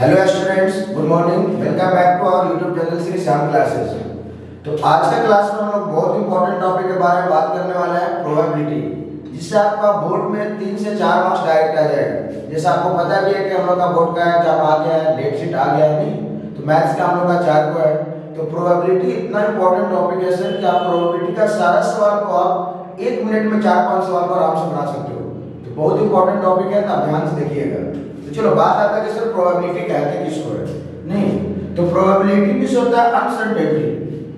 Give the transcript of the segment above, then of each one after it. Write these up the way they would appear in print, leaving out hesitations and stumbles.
Hello students, good morning. Welcome back to our YouTube channel Shri Shyam classes. तो आज के class में हम लोग बहुत इंपॉर्टेंट टॉपिक के बारे में बात करने वाले हैं, प्रोबेबिलिटी, जिससे आपका बोर्ड में 3 से 4 मार्क्स डायरेक्ट आ जाएगा। जैसे आपको पता भी है कि हम लोग का बोर्ड का एग्जाम आ गया है, डेट शीट आ गया है, नहीं तो मैथ्स का हम लोग का 4 को है। तो प्रोबेबिलिटी इतना इंपॉर्टेंट टॉपिक है सर कि आप प्रोबेबिलिटी का सारा सवाल को आप 1 मिनट में 4-5 सवाल को आराम से बना सकते हो। तो बहुत इंपॉर्टेंट टॉपिक है, तो ध्यान से देखिएगा। तो चलो बात आता है कि सर प्रोबेबिलिटी कहते हैं किसको है। नहीं तो प्रोबेबिलिटी भी होता है अनसर्टेनिटी,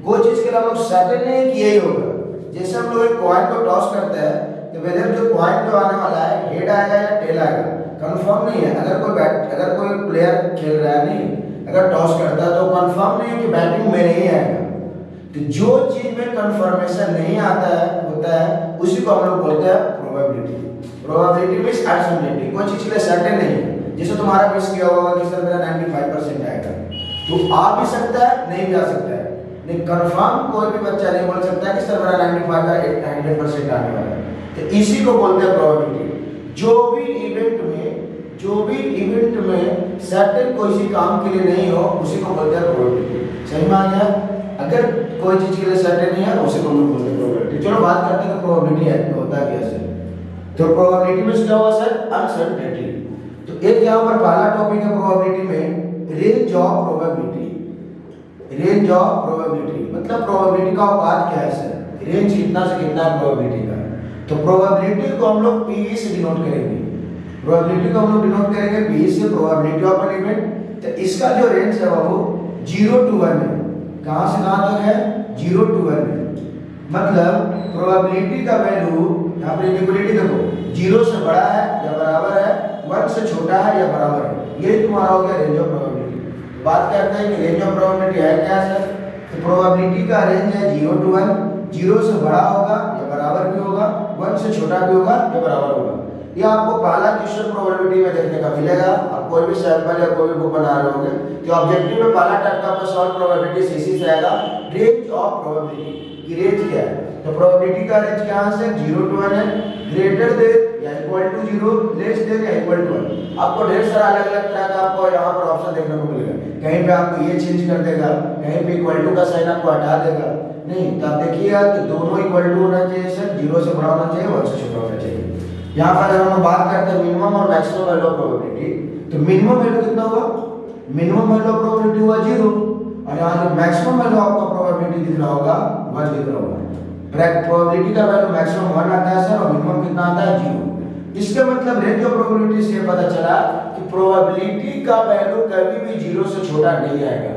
कोई चीज के लिए हम लोग सर्टेन नहीं कि यही होगा। जैसे हम लोग एक कॉइन को टॉस करते हैं तो वेदर जो कॉइन जो आने वाला है हेड आएगा या टेल आएगा, कंफर्म नहीं है। अगर कोई प्लेयर खेल रहा है, नहीं अगर टॉस करता है तो कंफर्म नहीं है कि बैटिंग में नहीं आएगा। तो जो चीज में कंफर्मेशन नहीं आता है होता है उसी को हम लोग बोलते हैं प्रोबेबिलिटी। प्रोबेबिलिटी मींस अनसर्टेनिटी, कोई चीज के लिए सर्टेन नहीं है। जैसे तुम्हारा मिस किया होगा कि सर मेरा 95% आएगा, तो आ भी सकता है नहीं भी आ सकता है, लेकिन कंफर्म कोई भी बच्चा नहीं बोल सकता कि सर मेरा 95 या 100% आने वाला है। तो इसी को बोलते हैं प्रोबेबिलिटी। जो भी इवेंट में सर्टेन कोई सी काम के लिए नहीं हो उसी को बोलते हैं प्रोबेबिलिटी। सही में आ गया? अगर कोई चीज के लिए सर्टेन नहीं है उसी को हम बोलते हैं प्रोबेबिलिटी। चलो बात करते हैं प्रोबेबिलिटी है होता क्या सर। तो प्रोबेबिलिटी में क्या हुआ सर? अनसर्टेनिटी। तो एक यहाँ पर पहला टॉपिक है प्रोबेबिलिटी में, range of probability. Range of probability मतलब प्रोबेबिलिटी का औकात क्या है सर, रेंज कितना से कितना है प्रोबेबिलिटी का। तो प्रोबेबिलिटी को हम लोग पी से डिनोट करेंगे। प्रोबेबिलिटी को हम लोग डिनोट करेंगे पी से, प्रोबेबिलिटी ऑफ एन इवेंट। तो इसका जो रेंज है वो 0 to 1 है। कहां से कहां तक है? 0 to 1 है। मतलब प्रोबेबिलिटी का वैल्यू यहाँ पर इक्वलिटी देखो, 0 से बड़ा है या बराबर है, 1 से छोटा है या बराबर है, ये तुम्हारा हो गया रेंज ऑफ प्रोबेबिलिटी। बात करते हैं कि रेंज ऑफ प्रोबेबिलिटी है क्या सर। तो प्रोबेबिलिटी का रेंज है 0 to 1, 0 से बड़ा होगा या बराबर भी होगा, 1 से छोटा भी होगा या बराबर होगा। ये आपको पहला क्वेश्चन प्रोबेबिलिटी में देखने का मिलेगा। आप कोई भी सैंपल या कोई भी बुक बना रहे होंगे तो ऑब्जेक्टिव में पहला टाइप का आपका सॉल्व प्रोबेबिलिटी इसी से आएगा, रेंज ऑफ प्रोबेबिलिटी की रेंज क्या है। तो प्रोबेबिलिटी का रेंज क्या है? 0 to 1 है, ग्रेटर देन या इक्वल टू 0, लेस देन या इक्वल टू 1। आपको ढेर सारा अलग अलग तरह का आपको यहाँ पर ऑप्शन देखने को मिलेगा। कहीं पे आपको ये चेंज कर देगा, कहीं पे इक्वल टू का साइन आपको हटा देगा। नहीं तो आप देखिएगा कि दोनों इक्वल टू होना चाहिए सर, 0 से बड़ा होना चाहिए, 1 से छोटा होना चाहिए। यहाँ पर अगर हम बात करते हैं मिनिमम और मैक्सिमम वैल्यू ऑफ प्रोबेबिलिटी, तो मिनिमम वैल्यू कितना होगा? मिनिमम वैल्यू ऑफ प्रोबेबिलिटी हुआ 0, और यहाँ जो मैक्सिमम वैल्यू आपका प्रोबेबिलिटी दिख रहा होगा 1 दिख रहा होगा। प्रोबेबिलिटी का वैल्यू मैक्सिमम 1 आता है सर, और मिनिमम कितना आता है? 0। इसका मतलब रेंज ऑफ प्रोबेबिलिटी से पता चला कि प्रोबेबिलिटी का वैल्यू कभी भी 0 से छोटा नहीं आएगा।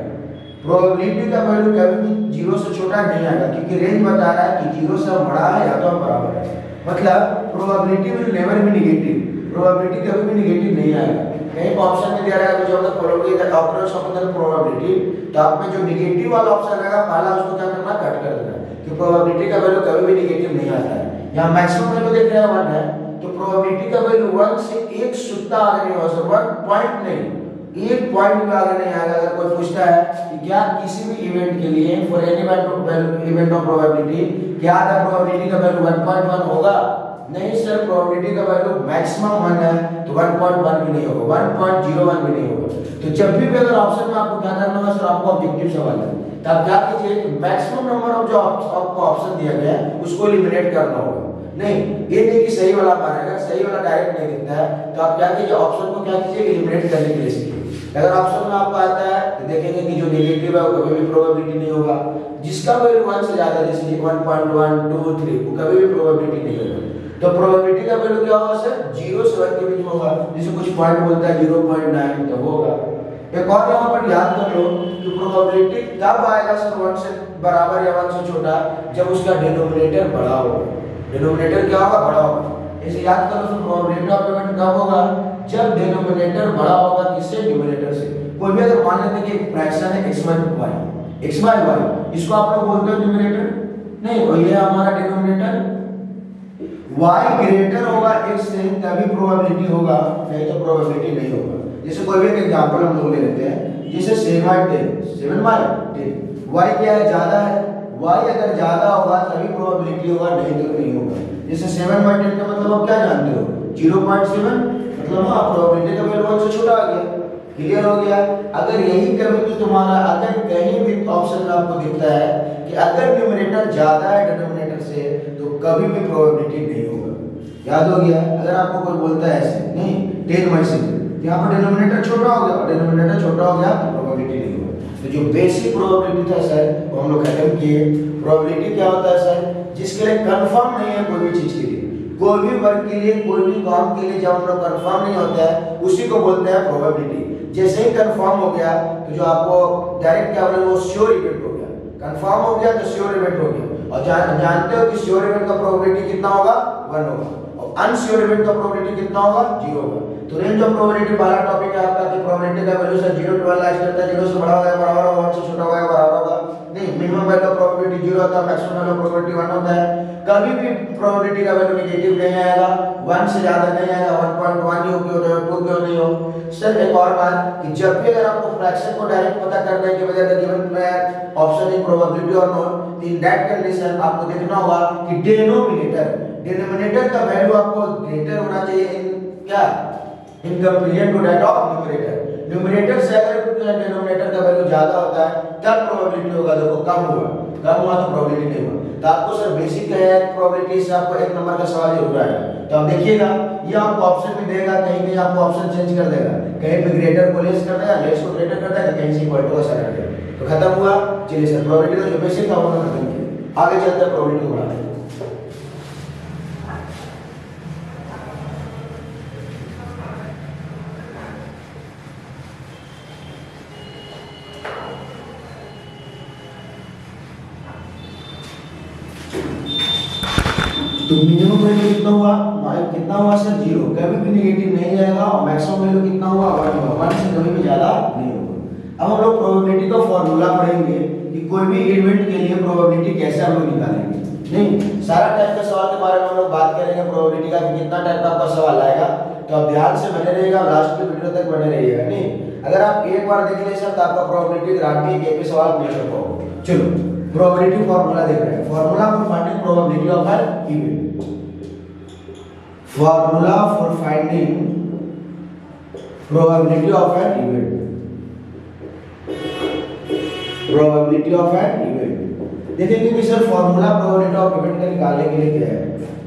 प्रोबेबिलिटी का वैल्यू कभी भी 0 से छोटा नहीं आएगा, क्योंकि रेंज बता रहा है कि 0 से बड़ा है या तो बराबर है। मतलब probability will never be negative, probability कभी भी नेगेटिव नहीं आएगा। कहीं पर ऑप्शन में दिया रहा है जो following the operators of the probability, तो आप में जो नेगेटिव वाला ऑप्शन रहेगा पहला उसको क्या करना, कट कर देना, कि प्रोबेबिलिटी का वैल्यू कभी भी नेगेटिव नहीं आता है। यहाँ मैक्सिमम वैल्यू देख रहे हैं 1 है, तो प्रोबेबिलिटी का वैल्यू 1 से एक सुत्ता आगे नहीं हो सकता, 1 पॉइंट नहीं, 1 पॉइंट भी आगे नहीं आएगा। अगर कोई पूछता है कि क्या किसी भी इवेंट के लिए for any event of probability क्या द प्रोबेबिलिटी का वैल्यू 1.1 होगा? नहीं सर, प्रोबेबिलिटी का वैल्यू मैक्सिमम 1 है, तो 1.1 भी नहीं होगा, 1.01 भी नहीं होगा। तो जब भी अगर ऑप्शन में आपको क्या करना होगा सर, आपको ऑब्जेक्टिव सवाल है, तो आप क्या कीजिए, मैक्सिमम नंबर ऑफ जो आपको ऑप्शन दिया गया है उसको एलिमिनेट करना होगा। नहीं ये नहीं कि सही वाला मारेगा, सही वाला डायरेक्ट नहीं दिखता है, तो आप क्या कीजिए, ऑप्शन को क्या कीजिए, एलिमिनेट करने के लिए सीखिए। अगर ऑप्शन में आपको आता है तो देखेंगे कि जो नेगेटिव है वो कभी भी प्रोबेबिलिटी नहीं होगा, जिसका वैल्यू 1 से ज्यादा जैसे 1.1 2 3 वो कभी भी प्रोबेबिलिटी नहीं होगा। तो प्रोबेबिलिटी का वैल्यू क्या होगा सर? 0 से 1 के बीच में होगा। जैसे कुछ पॉइंट बोलता है 0.9 तो होगा। एक और यहाँ पर याद कर लो कि प्रोबेबिलिटी तब आएगा सर 1 से बराबर या 1 से छोटा जब उसका डिनोमिनेटर बड़ा होगा। डिनोमिनेटर क्या होगा? बड़ा होगा। इसे याद कर लो, प्रोबेबिलिटी ऑफ इवेंट कब होगा? जब डिनोमिनेटर बड़ा होगा किससे? न्यूमरेटर से। कोई भी अगर मान लेते हैं कि एक फ्रैक्शन है x by y, इसको आप लोग बोलते हो न्यूमरेटर, नहीं और ये हमारा डिनोमिनेटर। y ग्रेटर होगा x से तभी प्रोबेबिलिटी होगा, नहीं तो प्रोबेबिलिटी नहीं होगा। जैसे कोई भी एक एग्जांपल हम लोग ले लेते हैं, जैसे 7/10, y क्या है? ज्यादा है। y अगर ज्यादा होगा तभी प्रोबेबिलिटी होगा, नहीं तो नहीं होगा। जैसे 7/10 का मतलब आप क्या जानते हो? 0.7, मतलब हाँ प्रोबेबिलिटी का वैल्यू 1 से छोटा आ गया। क्लियर हो गया। अगर यही कभी तो तुम्हारा अगर कहीं भी ऑप्शन में आपको दिखता है कि अगर न्यूमरेटर ज्यादा है डिनोमिनेटर से तो कभी भी प्रोबेबिलिटी नहीं होगा। याद हो गया। अगर आपको कोई बोलता है ऐसे नहीं 10/6 यहाँ पर डिनोमिनेटर छोटा हो गया और डिनोमिनेटर छोटा हो गया तो प्रोबेबिलिटी नहीं होगा। तो जो बेसिक प्रोबेबिलिटी था सर वो हम लोग खत्म किए। प्रोबेबिलिटी क्या होता है सर? जिसके लिए कंफर्म नहीं है कोई भी चीज के लिए, कोई भी वर्क के लिए, कोई भी काम के लिए जब हम लोग कंफर्म नहीं होता है उसी को बोलते हैं प्रोबेबिलिटी। जैसे ही कंफर्म हो गया तो जो आपको डायरेक्ट क्या बोले वो श्योर इवेंट हो गया। कंफर्म हो गया तो श्योर इवेंट हो गया। और जानते हो कि श्योर इवेंट का प्रोबेबिलिटी कितना होगा? 1 होगा। और अनश्योर इवेंट का प्रोबेबिलिटी कितना होगा? 0 होगा। तो रेंज ऑफ प्रोबेबिलिटी वाला टॉपिक है आपका कि प्रोबेबिलिटी का वैल्यू सर 0 to 1 लाइज करता है। 0 से बड़ा होगा बराबर होगा, 1 से छोटा होगा बराबर होगा। नहीं, मिनिमम वैल्यू ऑफ प्रोबेबिलिटी 0 होता है, मैक्सिमम वैल्यू ऑफ प्रोबेबिलिटी 1 होता है। कभी भी प्रोबेबिलिटी का वैल्यू नेगेटिव नहीं आएगा, 1 से ज्यादा नहीं आएगा। 1.1 ही हो क्यों हो, 2 क्यों नहीं हो। सर एक और बात कि जब भी अगर आपको फ्रैक्शन को डायरेक्ट पता करने के बजाय गिवन ऑप्शन इन प्रोबेबिलिटी और नॉट, इन दैट कंडीशन आपको देखना होगा कि डिनोमिनेटर का वैल्यू आपको ग्रेटर होना चाहिए इन क्या in comparison to that of numerator. Numerator से अगर डिनोमिनेटर का वैल्यू ज्यादा होता है तब प्रोबेबिलिटी होगा। देखो कम हुआ तो प्रोबेबिलिटी नहीं हुआ। तो आपको सर बेसिक है प्रोबेबिलिटी से आपको 1 नंबर का सवाल जरूर आएगा। तो आप देखिएगा ये आपको ऑप्शन भी देगा, कहीं कहीं आपको ऑप्शन चेंज कर देगा, कहीं पे ग्रेटर को लेस कर देगा, लेस को ग्रेटर कर देगा, कहीं से इक्वल टू का सर कर देगा। तो खत्म हुआ। चलिए सर प्रोबेबिलिटी का जो बेसिक था वो हमने खत्म किया। आगे चलते हैं प्रोबेबिलिटी को बढ़ाते हैं। तो मिनिमम वैल्यू कितना हुआ? कितना हुआ सर? 0। कभी भी नेगेटिव नहीं जाएगा। और मैक्सिमम वैल्यू कितना हुआ? 1 हुआ। 1 से कभी भी ज्यादा नहीं होगा। अब हम लोग प्रोबेबिलिटी का फार्मूला पढ़ेंगे कि कोई भी इवेंट के लिए प्रोबेबिलिटी कैसे हम लोग निकालेंगे। नहीं, सारा टाइप का सवाल के बारे में हम लोग बात करेंगे प्रोबेबिलिटी का कि कितना टाइप का आपका सवाल आएगा। तो आप ध्यान से बने रहिएगा, लास्ट के वीडियो तक बने रहिएगा। नहीं, अगर आप एक बार देख ले सर तो आपका प्रोबेबिलिटी गारंटी है कि सवाल नहीं कर पाओगे। चलो प्रोबेबिलिटी फार्मूला देख रहे हैं। Formula for finding probability of an event. Formula for finding probability of an event. Probability of an event देखेंगे कि sir formula probability of event का निकालने के लिए क्या है।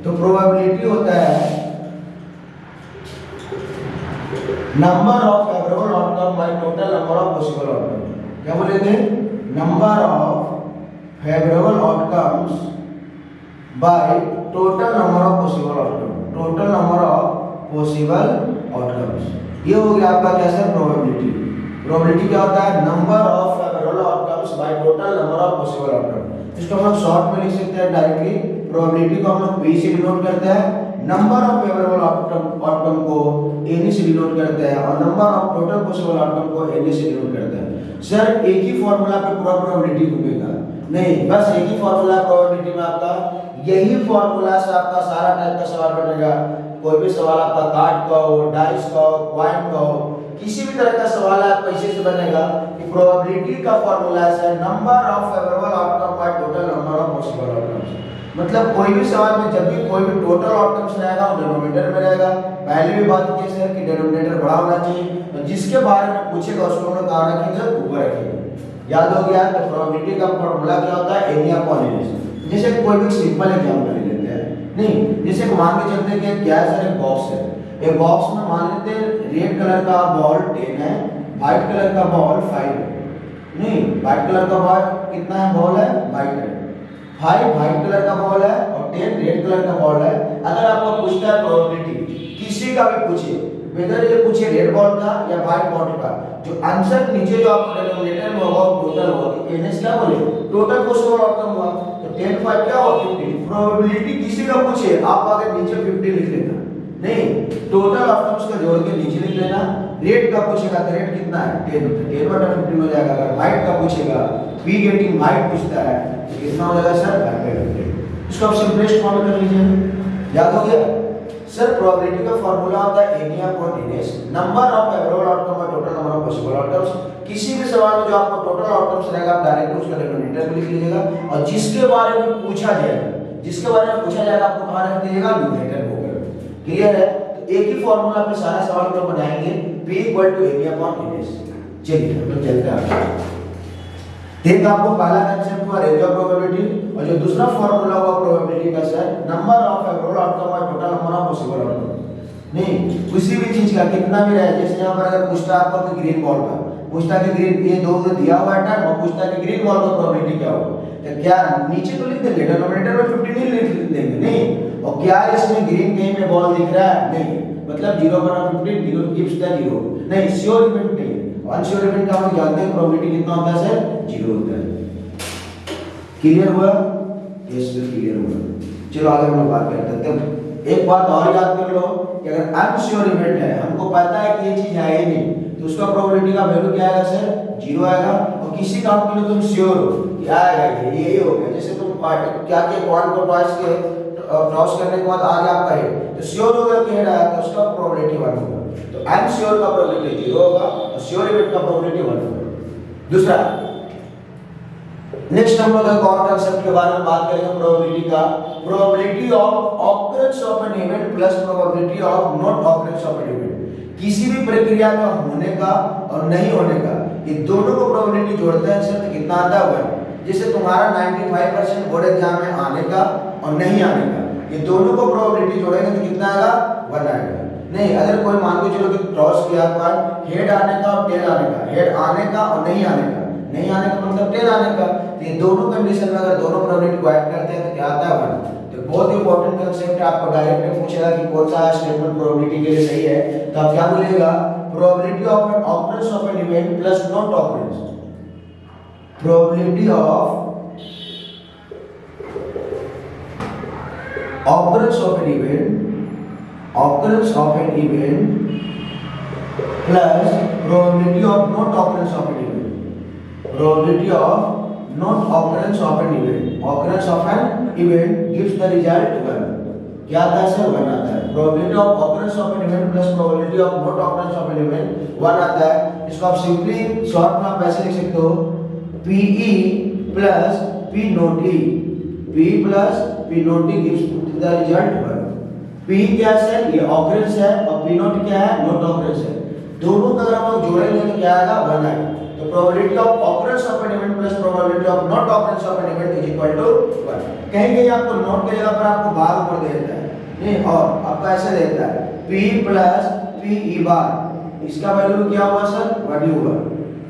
तो प्रोबेबिलिटी होता है number of favorable outcome by total number of possible outcome. क्या बोले थे? Number of favourable outcomes by total number of possible outcome. Total number of possible outcomes ये हो गया आपका क्या सर? प्रोबेबिलिटी। प्रोबेबिलिटी क्या होता है? Number of favourable outcomes by total number of possible outcome. इसको हम लोग शॉर्ट में लिख सकते हैं डायरेक्टली। प्रोबेबिलिटी को हम लोग P से डिनोट करते हैं, नंबर ऑफ फेवरेबल आउटकम को N से डिनोट करते हैं और number of total possible outcome को N से डिनोट करते हैं। सर एक ही फार्मूला पे पूरा प्रोबेबिलिटी घूमेगा? नहीं, बस एक ही फार्मूला प्रोबेबिलिटी में आपका यही फार्मूला से आपका सारा टाइप का सवाल बनेगा। कोई भी सवाल आपका कार्ड का हो, डाइस का हो, कॉइन का हो, किसी भी तरह का सवाल आपका इसी से बनेगा कि प्रोबेबिलिटी का फार्मूला है number of favorable outcome by total number of possible outcomes. मतलब कोई भी सवाल में जब भी कोई भी टोटल आउटकम्स रहेगा वो डिनोमिनेटर में रहेगा। पहले भी बात की सर कि डिनोमिनेटर बड़ा होना चाहिए, तो जिसके बारे में पूछेगा उसको हम लोग कहां रखेंगे? ऊपर रखेंगे। याद हो गया? तो प्रोबेबिलिटी का फार्मूला क्या होता है? N upon n. जैसे कोई भी सिंपल एग्जांपल ले लेते हैं। नहीं, जैसे मान के चलते हैं कि क्या है सर? एक बॉक्स है। एक बॉक्स में मान लेते हैं रेड कलर का बॉल 10 है, व्हाइट कलर का बॉल 5 है। नहीं, व्हाइट कलर का बॉल कितना है? बॉल है व्हाइट है, 5 व्हाइट कलर का बॉल है और 10 रेड कलर का बॉल है। अगर आपको पूछता है प्रोबेबिलिटी किसी का भी पूछे, वेदर ये पूछे रेड बॉल का या व्हाइट बॉल का, जो आंसर नीचे जो आपको डिनोमिनेटर में होगा टोटल होगा। एनएस क्या बोले? टोटल पॉसिबल आउटकम हुआ। तो 10 5 क्या होगा? 50। प्रोबेबिलिटी किसी का पूछे आप आगे नीचे 50 लिख लेना। नहीं, टोटल आउटकम्स का जोड़ के नीचे लिख लेना। रेड का पूछेगा तो रेड कितना है? 10 10 बटा 15 हो जाएगा। अगर व्हाइट का पूछेगा, बी गेटिंग व्हाइट पूछता है तो कितना हो जाएगा सर? 100। इसको आप सिंपलेस्ट फॉर्म में कर लीजिए। याद हो गया? सर प्रोबेबिलिटी का फार्मूला होता है n upon n, number of favorable outcome और total number of possible outcomes. किसी भी सवाल में जो आपको टोटल आउटकम्स रहेगा आप डायरेक्ट उसका डिनोमिनेटर में लिख लीजिएगा और जिसके बारे में पूछा जाएगा आपको कहां रख दीजिएगा? न्यूमरेटर में ऊपर। क्लियर है? तो एक ही फार्मूला पे सारे सवाल को बनाएंगे P equal to n E upon n S. चलिए हम लोग चलते हैं आगे। एक आपको पहला कंसेप्ट हुआ रेंज ऑफ प्रोबेबिलिटी और जो दूसरा फॉर्मूला हुआ प्रोबेबिलिटी का sir number of average outcome और total number of possible outcome. नहीं किसी भी चीज का कितना भी रहे, जैसे यहाँ पर अगर पूछता आपको कि ग्रीन बॉल का, पूछता कि ग्रीन ये दो दिया हुआ है टर्म और पूछता कि ग्रीन बॉल का प्रोबेबिलिटी क्या होगा, तो क्या नीचे तो लिख देंगे डिनोमिनेटर में 50 नहीं लिख देंगे नहीं, और क्या इसमें ग्रीन कहीं में बॉल दिख रहा है नहीं, मतलब 0 बना 50 0 गिव्स द 0 नहीं, श्योर इवेंट नहीं, अनश्योर इवेंट का हम जानते हैं प्रोबेबिलिटी कितना होता है सर 0 होता है। क्लियर हुआ? यस सर क्लियर हुआ। चलो आगे हम लोग बात करते हैं। एक बात और याद कर लो कि अगर अनश्योर इवेंट है, हमको पता है कि ये चीज है ही नहीं, तो उसका प्रोबेबिलिटी का वैल्यू क्या आएगा सर 0 आएगा। और किसी काम के लिए तुम श्योर हो क्या आएगा ये यही हो गया, जैसे तुम क्या के कॉइन को टॉस के टॉस करने के बाद आगे आपका है तो श्योर हो गया कि हेड आया, तो उसका प्रोबेबिलिटी 1 होगा। तो अनश्योर का प्रोबेबिलिटी 0 होगा और श्योर इवेंट का प्रोबेबिलिटी 1 होगा। दूसरा नेक्स्ट हम लोग एक और कांसेप्ट के बारे में बात करेंगे प्रोबेबिलिटी का, probability of occurrence of an event plus probability of not occurrence of an event. किसी भी प्रक्रिया का होने का और नहीं होने का ये दोनों को प्रोबेबिलिटी जोड़ते हैं सर, तो कितना आता है 1। जैसे तुम्हारा 95% बोर्ड एग्जाम में आने का और नहीं आने का, ये दोनों को प्रोबेबिलिटी जोड़ेंगे तो कितना आएगा 1 आएगा। नहीं अगर कोई मान के चलो कि टॉस किया पर हेड आने का और टेल आने का, हेड आने का और नहीं आने का, नहीं आने का मतलब टेल आने का, तो ये दोनों कंडीशन में अगर दोनों प्रोबेबिलिटी को ऐड करते हैं तो क्या आता है 1। तो बहुत इंपॉर्टेंट कंसेप्ट है, आपको डायरेक्ट में पूछेगा कि कौन सा स्टेटमेंट प्रोबेबिलिटी के लिए सही है, तो आप क्या बोलिएगा probability of an occurrence of an event plus not occurrence, probability of occurrence of an event plus probability of not occurrence of an event, probability of not occurrence of an event, occurrence of an event gives the result 1। क्या आता है sir 1 आता है। probability of occurrence of an event plus probability of not occurrence of an event 1 आता है। इसको आप simply short में आप ऐसे लिख सकते हो PE plus P not E, P plus P not E gives the result 1। P क्या है ये ऑकरेंस है और P नॉट क्या है नॉट ऑकरेंस है, दोनों का अगर हम लोग जोड़ेंगे तो क्या आएगा 1 आएगा। तो probability of occurrence of an event plus probability of not occurrence of an event is equal to 1। कहीं आपको नॉट की जगह पर आपको बार ऊपर दे देता है नहीं, और आपका ऐसे देता है P प्लस P E बार, इसका वैल्यू क्या हुआ सर 1 हुआ।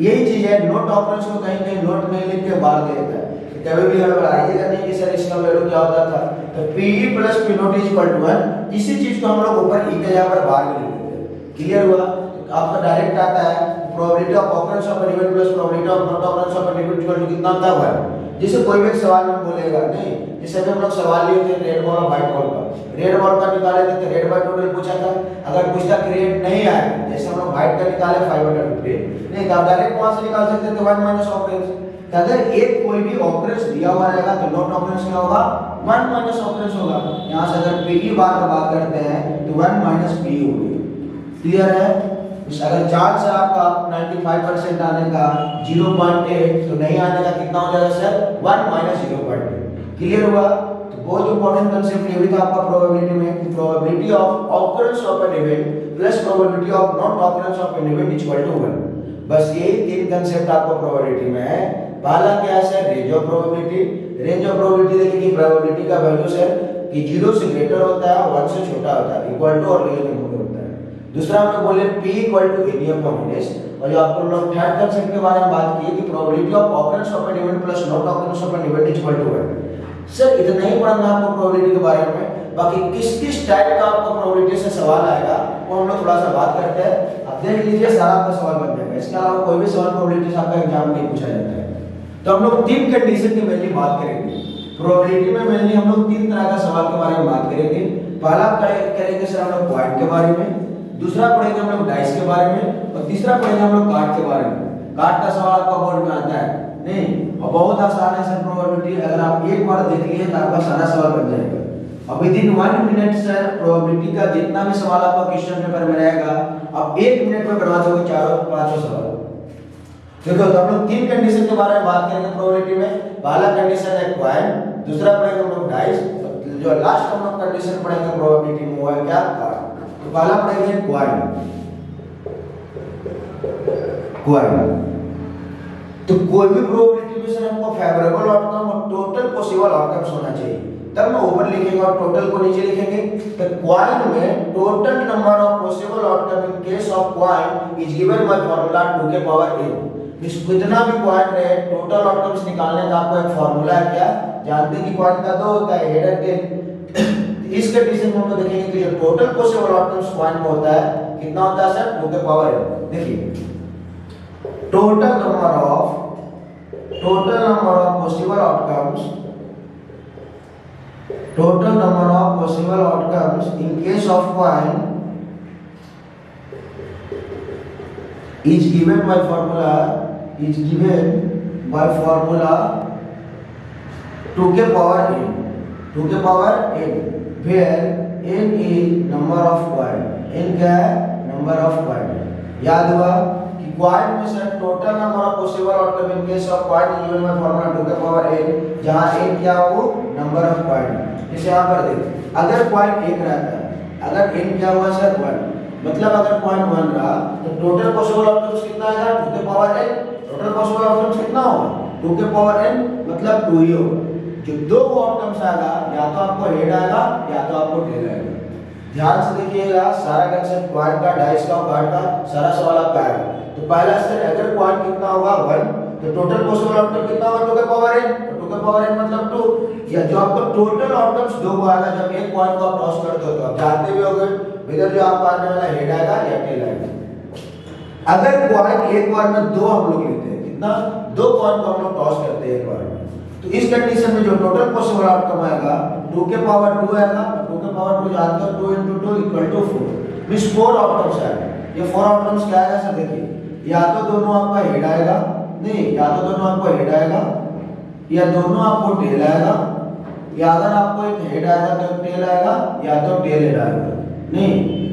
यही चीज है नॉट ऑकरेंस को कहीं कहीं नॉट में लिख के बार दे देता है, कभी भी हड़बड़ाइएगा नहीं कि सर इसका वैल्यू क्या होता था, तो PE plus P not is equal to 1। इसी चीज को हम लोग ऊपर E के जगह पर बार में लिख देते हैं। क्लियर हुआ? आपका डायरेक्ट आता है probability of occurrence of an event plus probability of not occurrence of an event equal to कितना होता है 1। जैसे कोई भी सवाल में बोलेगा नहीं, जैसे हम लोग सवाल लिए थे रेड बॉल और व्हाइट बॉल का, रेड बॉल का निकाले थे रेड बाय टोटल पूछा था, अगर पूछता कि रेड नहीं आया, जैसे हम लोग व्हाइट का निकाले 550 नहीं, तो आप डायरेक्ट वहां से निकाल सकते थे 1 माइनस ऑकरेंस। अगर एक कोई भी ऑकरेंस दिया हुआ रहेगा तो नॉट ऑकरेंस क्या होगा 1 माइनस ऑकरेंस होगा। यहां से अगर PE बार की बात करते हैं तो 1 माइनस PE होगी। क्लियर है? अगर चांस है आपका 95% आने का 0.8, तो नहीं आने का कितना हो जाएगा सर 1 माइनस 0.8। क्लियर हुआ? तो बहुत इंपॉर्टेंट कंसेप्ट ये भी था आपका प्रोबेबिलिटी में, probability of occurrence of an event plus probability of not occurrence of an event equal to 1। बस यही तीन कंसेप्ट आपको प्रोबेबिलिटी में है। पहला क्या है sir range of probability. Range of probability देखिए कि प्रोबेबिलिटी का वैल्यू सर कि 0 से ग्रेटर होता है और 1 से छोटा होता है, इक्वल टू और लेस देन होता है। दूसरा हम लोग बोले P equal to n E upon n S, और जो आपको लोग थर्ड कंसेप्ट के बारे में बात की कि probability of occurrence of an event plus not occurrence of an event equal to 1। Sir इतना ही पढ़ना आपको प्रोबेबिलिटी के बारे में, बाकी किस किस टाइप का आपको प्रोबेबिलिटी से सवाल आएगा वो हम लोग थोड़ा सा बात करते हैं। अब देख लीजिए सारा आपका सवाल बन जाएगा, इसके अलावा कोई भी सवाल प्रोबेबिलिटी से आपका एग्जाम में पूछा जाता है। तो हम लोग तीन कंडीशन की मेनली बात करेंगे प्रोबेबिलिटी में। मेनली हम लोग तीन तरह का सवाल के बारे में बात करेंगे। पहला करेंगे सर हम लोग पॉइंट के बारे में, दूसरा पढ़ेंगे हम लोग डाइस के बारे में, और तीसरा पढ़ेंगे हम लोग कार्ड के बारे में। कार्ड का सवाल आपका बोर्ड में आता है नहीं, और बहुत आसान है सर प्रोबेबिलिटी, अगर आप एक बार देख लिए तो आपका सारा सवाल बन जाएगा। और with in 1 minute sir probability का जितना भी सवाल आपका क्वेश्चन पेपर में रहेगा आप 1 मिनट में बनवा दोगे चारों पांचों सवाल। देखो तो हम लोग तीन कंडीशन के बारे में बात करेंगे प्रोबेबिलिटी में। पहला कंडीशन है क्वाइन, दूसरा पढ़ेंगे हम लोग डाइस, जो लास्ट हम लोग कंडीशन पढ़ेंगे प्रोबेबिलिटी में वो है क्या कार्ड। तो पहला पढ़ेंगे क्वाइन। क्वाइन। तो कोई भी प्रोबेबिलिटी में सर हमको फेवरेबल आउटकम और टोटल पॉसिबल आउटकम्स होना चाहिए, तब मैं ऊपर लिखेंगे और टोटल को नीचे लिखेंगे। तो क्वाइन में total number of possible outcome in case of coin is given by formula 2 के पावर n। इस कितना भी क्वाइन रहे टोटल आउटकम्स निकालने का आपको एक फार्मूला है, क्या जानते हैं कि क्वाइन का दो होता है, हेड और टेल। इस कंडीशन में हम लोग देखेंगे कि जो टोटल पॉसिबल आउटकम्स क्वाइन में होता है कितना होता है सर 2 के पावर n। देखिए total number of possible outcomes, total number of possible outcomes in case of coin is given by formula 2 के power n, where n is number of coin। n क्या है number of coin। याद हुआ coin में sir total number of possible outcome in case of coin given by formula 2 के power n, जहां n क्या हो नंबर ऑफ क्वाइन। जैसे यहां पर देखिए अगर क्वाइन 1 रहता है, अगर n क्या हुआ सर 1, मतलब अगर क्वाइन 1 रहा तो टोटल पॉसिबल आउटकम्स कितना आएगा 2 के power n। Total possible outcomes कितना होगा 2 के पावर n, मतलब 2 ही होगा। जो दो आउटकम्स आएगा या तो आपको हेड आएगा या तो आपको टेल आएगा। ध्यान से देखिएगा, सारा कंसेप्ट क्वाइन का, डाइस का, कार्ड का सारा सवाल आपका आएगा। तो पहला स्टेप अगर क्वाइन कितना होगा 1, तो टोटल पॉसिबल आउटकम कितना होगा 2 के पावर n। 2 के पावर n मतलब 2, या जो आपको टोटल आउटकम्स 2 को आएगा जब एक क्वाइन को आप टॉस करते हो तो आप जानते भी होंगे इधर जो आपको आने वाला हेड आएगा या टेल आएगा। अगर क्वाइन एक बार में 2 हम लोग लेते हैं, कितना 2 क्वाइन को हम लोग टॉस करते हैं एक बार में, तो इस कंडीशन में जो टोटल पॉसिबल आउटकम आएगा 2 के पावर 2 आएगा। 2 के पावर 2 जानते हो 2 * 2 = 4, मींस 4 आउटकम्स आएगा। ये 4 आउटकम्स क्या आएगा सर देखिए, या तो दोनों आपका हेड आएगा, नहीं या तो दोनों आपको हेड आएगा या दोनों आपको टेल आएगा, या अगर आपको एक हेड आएगा तो टेल आएगा या तो टेल हेड आएगा। नहीं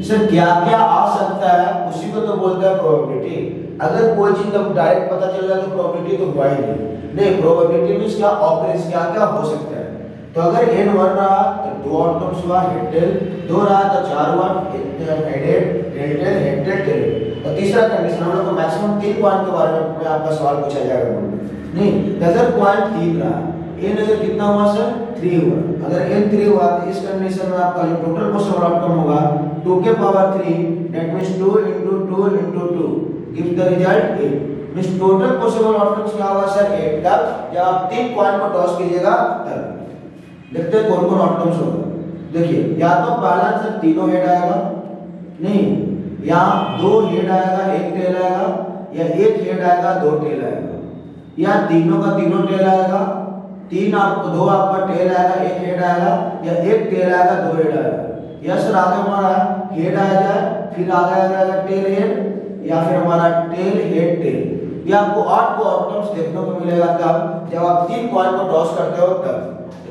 सर क्या क्या आ सकता है उसी को तो बोलते हैं प्रोबेबिलिटी। अगर कोई चीज जब डायरेक्ट पता चल जाए तो प्रोबेबिलिटी तो हुआ ही नहीं। प्रोबेबिलिटी मींस क्या ऑपरेशन क्या क्या हो सकता है। तो अगर n 1 रहा तो 2 आउटकम्स हुआ हेड टेल, 2 रहा तो 4 हुआ हेड टेल हेड टेल। और तीसरा कंडीशन हम लोग को मैक्सिमम 3 पॉइंट के बारे में आपका सवाल पूछा जाएगा नहीं। अगर पॉइंट 3 रहा, n अगर कितना हुआ सर 3 हुआ, अगर n 3 हुआ तो इस कंडीशन में आपका जो टोटल पॉसिबल आउटकम होगा 2 के power 3, that means 2 * 2 * 2 gives the result 8। Means total possible outcomes क्या होगा सर 8। तब जब आप 3 पॉइंट को टॉस कीजिएगा तब देखते हैं कौन कौन आउटकम्स होगा। देखिए या तो पहला सर तीनों हेड आएगा, नहीं या 2 हेड आएगा 1 टेल आएगा, या 1 हेड आएगा 2 टेल आएगा, या तीनों का तीनों टेल आएगा, 2 आपका टेल आएगा 1 हेड आएगा, या 1 टेल आएगा 2 हेड आएगा। या सर आगे हमारा हेड आ जाए फिर आगे आएगा टेल हेड, या फिर हमारा टेल हेड टेल। ये आपको 8 को आउटकम्स देखने को मिलेगा तब जब आप 3 कॉइन को टॉस करते हो तब।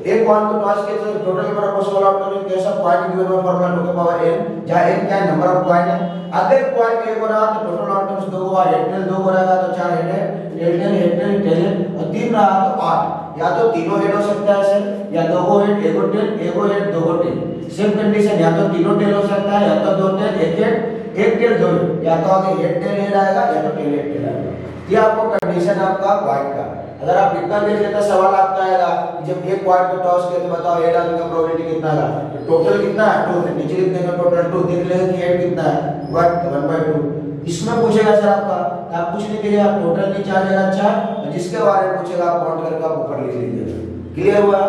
एक कॉइन को टॉस किए तो total number of possible outcome in case of coin given by formula 2 के पावर n, जहां n क्या है नंबर ऑफ कॉइन है। अगर कॉइन 1 हो रहा तो टोटल आउटकम्स 2 होगा, हेड टेल 2 हो रहेगा तो 4 हेड है, टेल टेल टेल, और 3 रहा तो 8। या तो तीनों हेड हो सकता है सर, या 2 head 1 tail, 1 head 2 tail. Same condition या तो तीनों टेल हो सकता है, या तो 2 टेल 1 हेड 1 टेल 2 हेड, या तो आगे हेड टेल हेड आएगा या तो टेल हेड टेल आएगा। ये आपको कंडीशन आपका कॉइन का। अगर आप इतना देख लेते सवाल आपका आएगा कि जब एक कॉइन को टॉस किया तो बताओ हेड आने का प्रोबेबिलिटी कितना है, तो टोटल कितना है 2, तो नीचे लिखने का टोटल 2 देख लेंगे कि हेड कितना है 1/2। इसमें पूछेगा सर आपका, आप कुछ नहीं कीजिएगा टोटल नीचे आ जाएगा। अच्छा और जिसके बारे में पूछेगा आप काउंट करके आप ऊपर लिख लीजिएगा। क्लियर हुआ।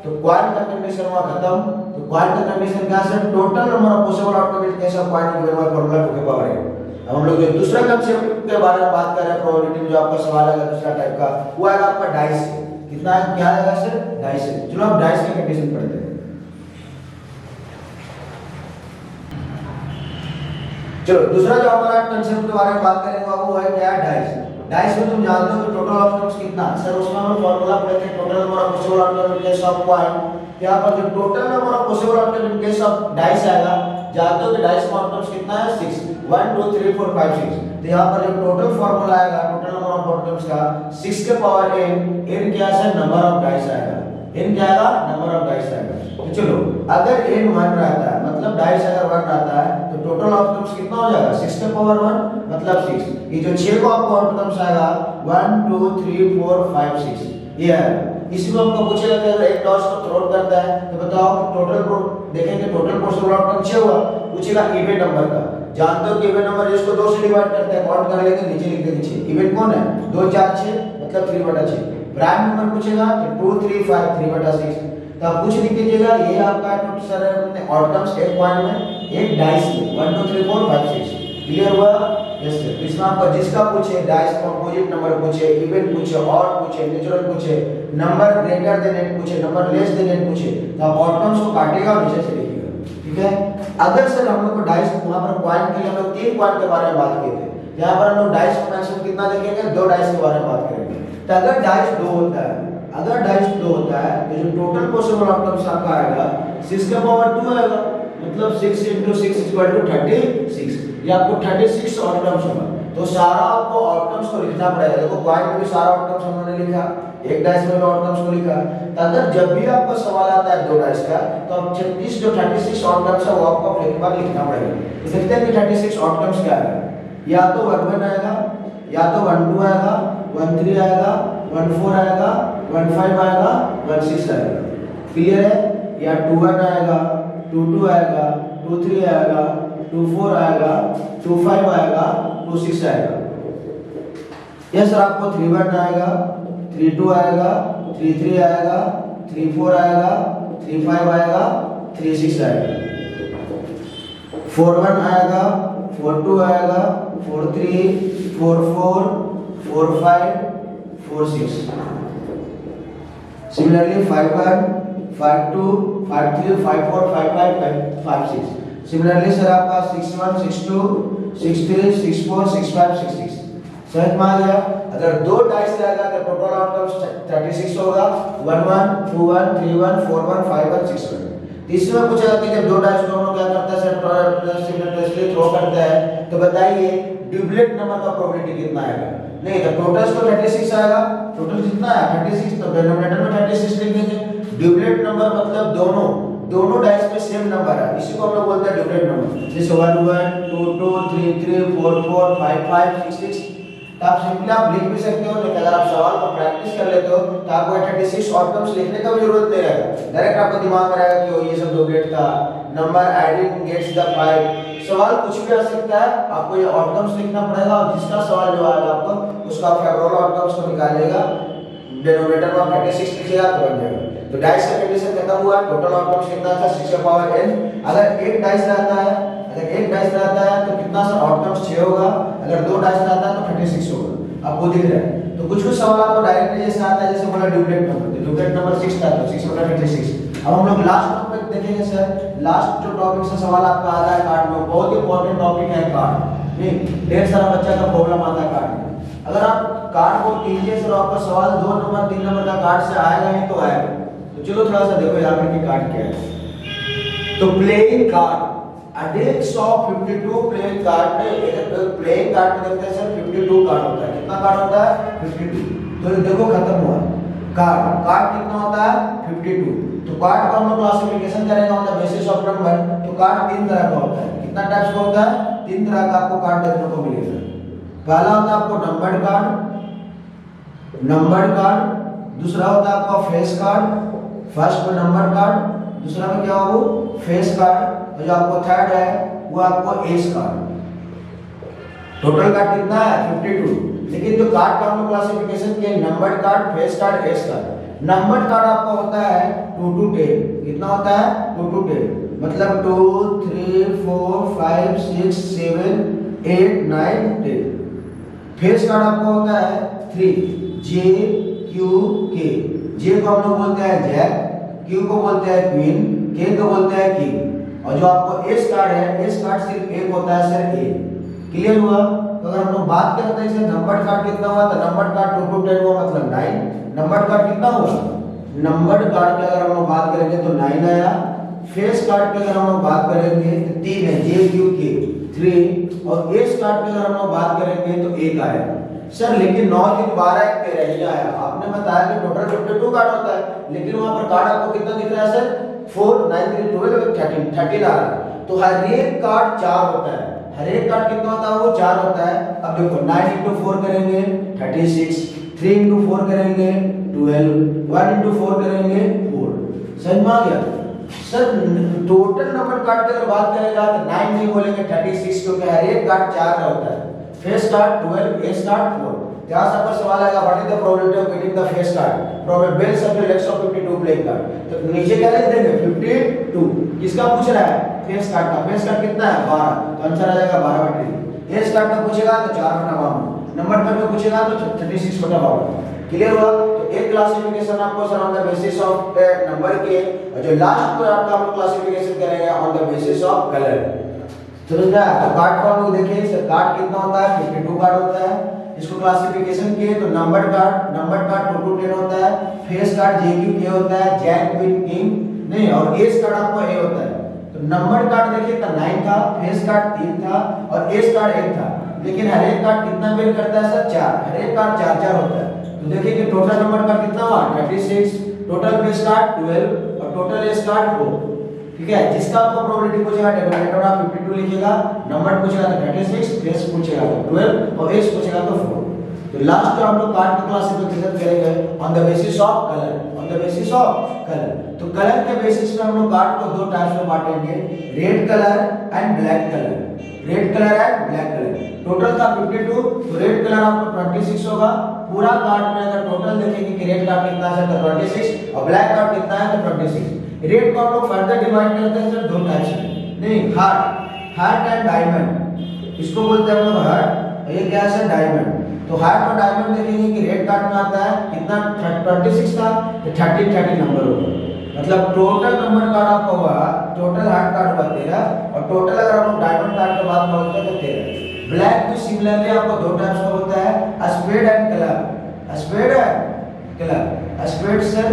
तो क्वाइन का कंडीशन हुआ खत्म। तो क्वाइन का कंडीशन क्या है, total number of possible outcome in case of coin given by formula 2 के पावर n। अब हम लोग दूसरा कंसेप्ट के बारे में बात कर रहे हैं, प्रोबेबिलिटी में जो आपका सवाल आएगा दूसरा टाइप का वो आएगा आपका डाइस। कितना है क्या आएगा सर डाइस। चलो अब डाइस की कंडीशन पढ़ते हैं। चलो दूसरा जो हमारा कंसेप्ट के बारे में बात करेंगे वो है क्या डाइस। डाइस में तुम जानते हो कि टोटल आउटकम्स कितना सर, उसमें हम फार्मूला पढ़ते हैं total number of possible outcome in case of coin. यहां पर जो total number of possible outcome in case of dice आएगा, जानते हो कि डाइस का आउटकम्स कितना है 6, 1 2 3 4 5 6। तो यहां पर जो टोटल फार्मूला आएगा टोटल नंबर ऑफ आउटकम्स का 6 के पावर n, n क्या है नंबर ऑफ डाइस आएगा। n क्या आएगा, नंबर ऑफ डाइस आएगा। तो चलो अगर n 1 रहता है मतलब डाइस अगर 1 रहता है तो टोटल आउटकम्स कितना हो जाएगा 6 के पावर 1 मतलब 6। ये जो 6 को आपको आउटकम्स आएगा 1 2 3 4 5 6 ये है। इसी को आपको पूछेगा कि अगर एक डॉट्स को थ्रो करता है तो बताओ टोटल देखेंगे टोटल पॉसिबल आउटकम 6 हुआ। पूछेगा इवन नंबर का, जानते हो कि इवन नंबर जिसको 2 से डिवाइड करते हैं काउंट कर लेंगे नीचे लिख देंगे 6। इवन कौन है 2 4 6 मतलब 3/6। प्राइम नंबर पूछेगा तो 2 3 5 3/6। तो आप कुछ लिख दीजिएगा ये आपका टोटल सर आउटकम्स एक पॉइंट में एक डाइस में 1 2 3 4 5 6 क्लियर हुआ। Yes sir. इसमें आपका जिसका पूछे डाइस कंपोजिट नंबर पूछे, इवन पूछे, ऑड पूछे, नेचुरल पूछे, नंबर ग्रेटर देन 8 पूछे, नंबर लेस देन 8 पूछे तो आप आउटकम्स को काटिएगा और नीचे से लिखिएगा। ठीक है। अगर सर हम लोग को डाइस वहां पर पॉइंट के लिए हम लोग 3 पॉइंट के बारे में बात किए थे, यहां पर हम लोग डाइस को मैक्सिमम कितना देखेंगे 2 डाइस के बारे में बात करेंगे। तो अगर डाइस 2 होता है, अगर डाइस 2 होता है तो जो टोटल पॉसिबल आउटकम्स आपका आएगा 6 के पावर 2 आएगा मतलब 6 * 6 = 36। ये आपको 36 आउटकम्स होगा। तो सारा आपको आउटकम्स को लिखना पड़ेगा। देखो पॉइंट में भी सारा आउटकम्स हमने लिखा, एक डाइस में भी आउटकम्स को लिखा। तो अगर जब भी आपको सवाल आता है 2 डाइस का तो आप 36 जो 36 आउटकम्स है वो आपको एक बार लिखना पड़ेगा। तो देखते हैं कि 36 आउटकम्स क्या है। या तो 1 1 आएगा, या तो 1 2 आएगा, 1 3 आएगा, 1 4 आएगा, 1 5 आएगा, 1 6 आएगा। क्लियर है। या 2 1 आएगा, 2 2 आएगा, 2 3 आएगा, 2 4 आएगा, 2 5 आएगा, 2 6 आएगा। यस सर आपको 3 1 आएगा, 3 2 आएगा, 3 3 आएगा, 3 4 आएगा, 3 5 आएगा, 3 6 आएगा। 4 1 आएगा, 4 2 आएगा, 4 3 4 4 4 5 4 6। सिमिलरली 5 1 5 2 5 3 5 4 5 5 5 6। सिमिलरली सर आपका 6 1 6 2 6 3 6 4 6 5 6 6। समझ में आ गया। अगर 2 डाइस रहेगा तो टोटल आउटकम्स 36 होगा 1 1 2 1 3 1 4 1 5 1 6 1। तीसरे में पूछा कि जब 2 डाइस दोनों क्या करता है सर सिमिलरली थ्रो करता है तो बताइए ड्यूप्लेट नंबर का प्रोबेबिलिटी कितना आएगा। नहीं तो टोटल तो 36 आएगा, टोटल कितना है 36 तो डिनोमिनेटर में 36 लिख दीजिए। ड्यूप्लेट नंबर मतलब दोनों डाइस में सेम नंबर है, इसी को हम लोग बोलते हैं ड्यूप्लेट नंबर। जैसे 1 1 2 2 3 3 4 4 5 5 6 6। तो आप सिंपली आप लिख भी सकते हो, लेकिन अगर आप सवाल को प्रैक्टिस कर लेते हो तो आपको 36 आउटकम्स लिखने का भी जरूरत नहीं रहेगा। डायरेक्ट आपको दिमाग में रहेगा कि ये सब डुप्लेट था, नंबर एडिंग गेट्स द 5। सवाल कुछ भी आ सकता है, आपको ये आउटकम्स लिखना पड़ेगा और जिसका सवाल जो आएगा आपको उसका फेवरेबल आउटकम्स को निकालिएगा, डिनोमिनेटर में 36 लिखिएगा तो बन जाएगा। तो डाइस का कंडीशन खत्म हुआ। टोटल आउटकम्स कितना था 6 के पावर n। अगर एक डाइस रहता है, अगर एक डाइस रहता है तो कितना सर आउटकम्स 6 होगा, अगर 2 डाइस रहता है तो 36 होगा। आपको दिख रहा है। तो कुछ सवाल आपको डायरेक्टली जैसे आता है, जैसे बोला ड्यूप्लेट नंबर, तो ड्यूप्लेट नंबर 6 था तो 6 * 36। अब हम लोग लास्ट टॉपिक देखेंगे सर। लास्ट जो टॉपिक से सवाल आपका आता है कार्ड में, बहुत इंपॉर्टेंट टॉपिक है कार्ड। नहीं ढेर सारा बच्चा का प्रॉब्लम आता है कार्ड में। अगर आप कार्ड को कीजिए सर आपका सवाल 2 नंबर 3 नंबर का कार्ड से आएगा ही तो आएगा। तो चलो थोड़ा सा देखो यहाँ पर कि कार्ड क्या है। तो playing card desk of 52 playing card में, प्लेइंग कार्ड में देखते हैं सर 52 कार्ड होता है। कितना कार्ड होता है 52। तो देखो खत्म हुआ कार्ड कितना होता है 52। तो कार्ड का हम लोग क्लासिफिकेशन करेंगे on the basis of number. तो कार्ड 3 तरह का होता है। कितना टाइप्स का होता है 3 तरह का आपको कार्ड देखने को मिलेगा। पहला होता है आपको नंबर्ड कार्ड, दूसरा होता है आपका फेस कार्ड, फर्स्ट में नंबर कार्ड, दूसरा में क्या हो फेस कार्ड, और जो आपको थर्ड है वो आपको एस कार्ड। टोटल कार्ड कितना है 52। लेकिन जो कार्ड का हम क्लासिफिकेशन किए numbered card, face card, S card. Numbered card आपका होता है 2 to 10। कितना होता है 2 to 10 मतलब 2 3 4 5 6 7 8 9 10। फेस कार्ड आपका होता है 3 जे क्यू के। जे को हम लोग बोलते हैं जैक, क्यू को बोलते हैं क्वीन, के को बोलते हैं किंग। और जो आपको एस कार्ड है, एस कार्ड सिर्फ एक होता है सर ए। क्लियर हुआ। तो अगर हम लोग बात करते हैं सर नंबर कार्ड कितना हुआ, तो नंबर कार्ड 2 to 10 हुआ मतलब 9। नंबर कार्ड कितना हुआ, नंबर कार्ड की अगर हम लोग बात करेंगे तो 9 आया। फेस कार्ड की अगर हम लोग बात करेंगे तो 3 है, जे क्यू के 3। और एस कार्ड की अगर हम लोग बात करेंगे तो 1 आया सर। लेकिन 9 3 12 1 13 ही आया। आप आपने बताया कि टोटल 52 कार्ड होता है, लेकिन वहां पर कार्ड आपको कितना दिख रहा है सर? 4 9 3 12 13 आ रहा है। तो हर एक कार्ड 4 होता है, हर एक कार्ड कितना होता है? वो 4 होता है। अब देखो 9 into 4 करेंगे 36, 3 into 4 करेंगे 12, 1 into 4 करेंगे 4। समझ में आ गया? सर टोटल नंबर कार्ड की अगर बात करेगा तो 9 नहीं बोलेंगे 36, क्योंकि हर एक कार्ड 4 का होता है। Face card 12, S card 4। यहाँ से पर सवाल आएगा what is the probability of getting the face card? Probable subject let's of 52 playing card. तो नीचे क्या लिख देंगे? 52। किसका पूछ रहा है? फेस कार्ड का। फेस कार्ड कितना है? 12। तो आंसर आ जाएगा 12/3। एस कार्ड का पूछेगा तो 4/52। नंबर कार्ड में पूछेगा तो 36/52। क्लियर हुआ? तो एक क्लासिफिकेशन आपको sir on the basis of number के, और जो लास्ट पर आपका हम क्लासिफिकेशन करेंगे on the basis of colour. समझ गया? तो कार्ड को हम लोग देखिए सर, कार्ड कितना होता है? 52 कार्ड होता है। इसको क्लासिफिकेशन किए तो नंबर कार्ड 2 to 10 होता है। फेस कार्ड JQ के होता है, जैक क्वीन किंग नहीं, और एस कार्ड आपको ए होता है। तो नंबर कार्ड देखिए तो 9 था, फेस कार्ड 3 था और एस कार्ड 1 था। लेकिन हर एक कार्ड कितना बिल करता है सर? 4। हर एक कार्ड 4 होता है। तो देखिए कि टोटल नंबर कार्ड कितना हुआ? 36, टोटल फेस कार्ड 12 और टोटल एस कार्ड 4। ठीक है? जिसका आपको प्रोबेबिलिटी पूछेगा डिनोमिनेटर आप 52 लिखिएगा, नंबर पूछेगा तो 36, फेस पूछेगा तो 12 और एस पूछेगा तो 4। तो लास्ट में हम लोग कार्ड का क्लासिफिकेशन करेंगे on the basis of colour, on the basis of colour. तो कलर के बेसिस पे हम लोग कार्ड को 2 टाइप्स में बांटेंगे, red colour and black colour. Red colour and black colour. Total था 52, तो रेड कलर आपको 26 होगा। पूरा कार्ड में अगर टोटल देखेंगे कि रेड कार्ड कितना है तो 26 और ब्लैक कार्ड कितना है तो 26। रेड को हम लोग फर्दर डिवाइड करते हैं सर 2 टाइप्स में, नहीं हार्ट एंड डायमंड। इसको बोलते हैं हम लोग हार्ट, ये क्या है डायमंड। तो हार्ट और डायमंड देखेंगे कि रेड कार्ड में आता है कितना? 26 था तो 30 नंबर होगा। मतलब टोटल नंबर कार्ड आपका हुआ, टोटल हार्ट कार्ड हुआ 13 और टोटल अगर हम लोग डायमंड कार्ड की बात करते हैं तो 13। ब्लैक भी सिमिलरली आपको 2 टाइप्स का होता है, spade and club. Spade and club. Spade sir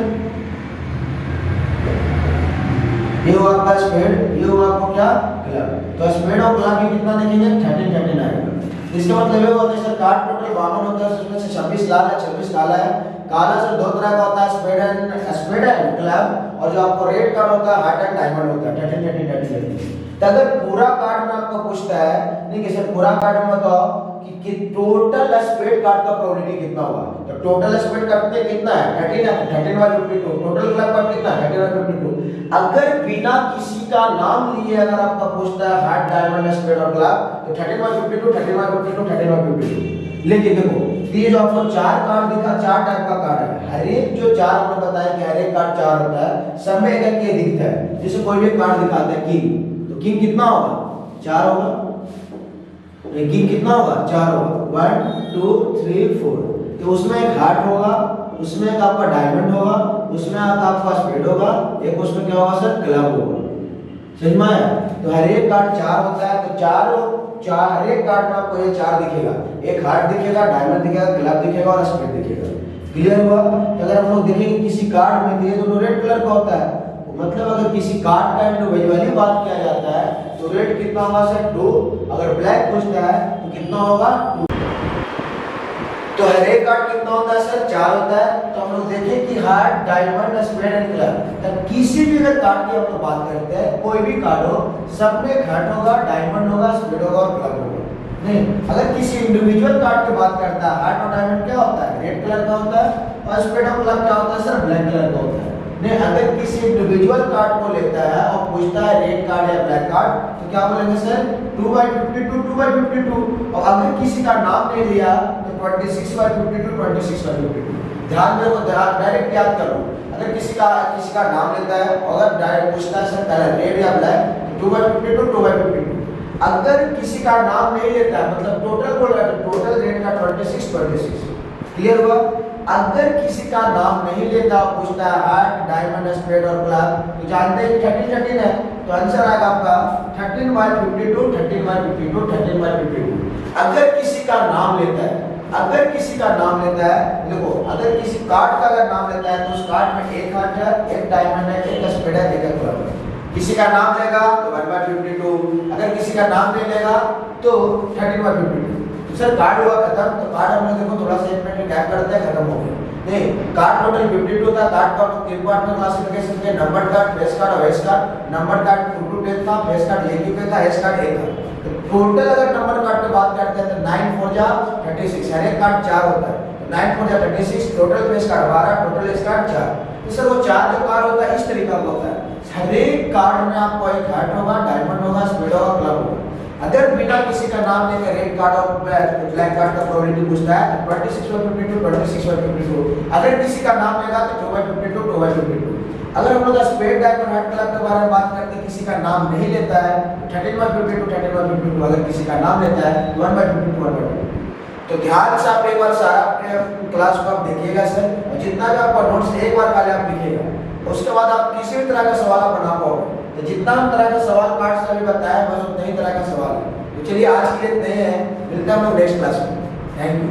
ये हुआ आपका स्पेड, ये हुआ आपको क्या? क्लब। तो स्पेड और क्लब में कितना देखेंगे? 13 आएगा। इसका मतलब ये होता है सर कार्ड टोटल 52 होता है, उसमें से 26 लाल है 26 काला है। काला सर 2 तरह का होता है, स्पेड एंड क्लब, और जो आपको रेड कार्ड होता है हार्ट एंड डायमंड होता है 13। तो अगर पूरा कार्ड में आपको पूछता है नहीं कि सर पूरा कार्ड में बताओ कि टोटल स्पेड कार्ड का प्रोबेबिलिटी कितना हुआ, तो टोटल स्पेड कार्ड में कितना है? 13 है, 13/52। टोटल क्लब कार्ड कितना है? 13/52। अगर बिना किसी का नाम लिए अगर आपका पूछता है हार्ट डायमंड स्पेड और क्लब तो 13/52 13/52 13/52। लेकिन देखो ये जो आपको 4 कार्ड दिखा, 4 टाइप का कार्ड है। हर एक जो 4 हमने बताया कि हर एक कार्ड 4 होता है, सब में एक ये दिखता है। जैसे कोई भी कार्ड दिखाता है किंग, तो किंग कितना होगा? 4 होगा। किंग कितना होगा? 4 होगा। 1 2 3 4। तो उसमें एक हार्ट होगा, उसमें एक आपका डायमंड होगा, उसमें आपका स्पेड होगा, एक उसमें क्या होगा सर? क्लब होगा। समझ में आया? तो हर एक कार्ड 4 होता है। तो चार हर एक कार्ड में आपको ये 4 दिखेगा, एक हार्ट दिखेगा, डायमंड दिखेगा, क्लब दिखेगा और स्पेड दिखेगा। क्लियर हुआ? तो अगर हम लोग देखेंगे किसी कार्ड में तो ये दोनों रेड कलर का होता है, मतलब अगर किसी कार्ड का इंडिविजुअली बात किया जाता है तो रेड कितना होगा सर? 2। अगर ब्लैक पूछता है तो कितना होगा? 2। तो हर एक कार्ड कितना होता है सर? 4 होता है। तो हम लोग देखें कि heart diamond spade and club, तब किसी भी अगर कार्ड की हम लोग बात करते हैं, कोई भी कार्ड हो, सब में हार्ट होगा, डायमंड होगा, स्पेड होगा और क्लब होगा। नहीं, अगर किसी इंडिविजुअल कार्ड की बात करता है, हार्ट और डायमंड क्या होता है? रेड कलर का होता है, और स्पेड और क्लब क्या होता है सर? ब्लैक कलर का होता है। नहीं, अगर किसी इंडिविजुअल कार्ड को लेता है और पूछता है रेड कार्ड या ब्लैक कार्ड तो क्या बोलेंगे सर? 2/52 2/52। और अगर किसी का नाम नहीं लिया तो 26/52 26/52। ध्यान में डायरेक्ट याद करो, अगर किसी का नाम लेता है और अगर डायरेक्ट पूछता है सर कलर रेड या ब्लैक, 2/52 2/52। अगर किसी का नाम नहीं लेता है, मतलब टोटल बोल रहा है, टोटल रेड का 26। क्लियर हुआ? अगर किसी का नाम नहीं लेता, पूछता है हार्ट डायमंड स्पेड और क्लब, तो जानते हैं 13 है। तो आंसर आएगा आपका 13/52 13/52 13/52। अगर किसी का नाम लेता है, अगर किसी का नाम लेता है, देखो अगर किसी कार्ड का अगर नाम लेता है तो उस कार्ड में एक हार्ट है, एक डायमंड है, एक स्पेड है, एक क्लब है। किसी का नाम लेगा तो 1/52, अगर किसी का नाम नहीं लेगा तो 13/52। सर कार्ड हुआ खत्म। तो कार्ड हम लोग देखो थोड़ा सा 1 मिनट गैप करते हैं, खत्म हो गया। नहीं, कार्ड टोटल 52 था। कार्ड का तीन पार्ट में क्लासिफिकेशन थे, नंबर कार्ड, फेस कार्ड और हेश कार्ड। नंबर कार्ड 2 टू 10 था, फेस कार्ड 1 पे था, हेश कार्ड 1 था। तो टोटल अगर नंबर कार्ड की बात करते हैं तो 9 4 जा 36, हर एक कार्ड 4 होता है। 9 4 जा 36, टोटल फेस कार्ड 12, टोटल हेश कार्ड 4। तो सर वो 4 जो कार्ड होता है इस तरीके का होता है, हर एक कार्ड में आपको एक हार्ट होगा, डायमंड होगा, स्पीड होगा, क्लब होगा। अगर बिना किसी का नाम लेकर रेड कार्ड और ब्लैक कार्ड का प्रोबेबिलिटी पूछता है 26/52, 26/52। अगर किसी का नाम लेगा तो 2/52, 2/52। अगर हम लोग स्पेड डायमंड हार्ट क्लब के बारे में बात करते हैं, किसी का नाम नहीं लेता है 13/52, 13/52। अगर किसी का नाम लेता है 1/52, 1/52। तो ध्यान से आप एक बार सारा क्लास को आप देखिएगा सर, और जितना भी आपका नोट्स एक बार खाली आप लिखिएगा, उसके बाद आप किसी भी तरह का सवाल आप बना पाओगे। तो जितना हम तरह का सवाल पार्ट से अभी बताया बस उतना ही तरह का सवाल है। तो चलिए आज के लिए इतने हैं, मिलते हैं हम लोग नेक्स्ट क्लास में। Thank you.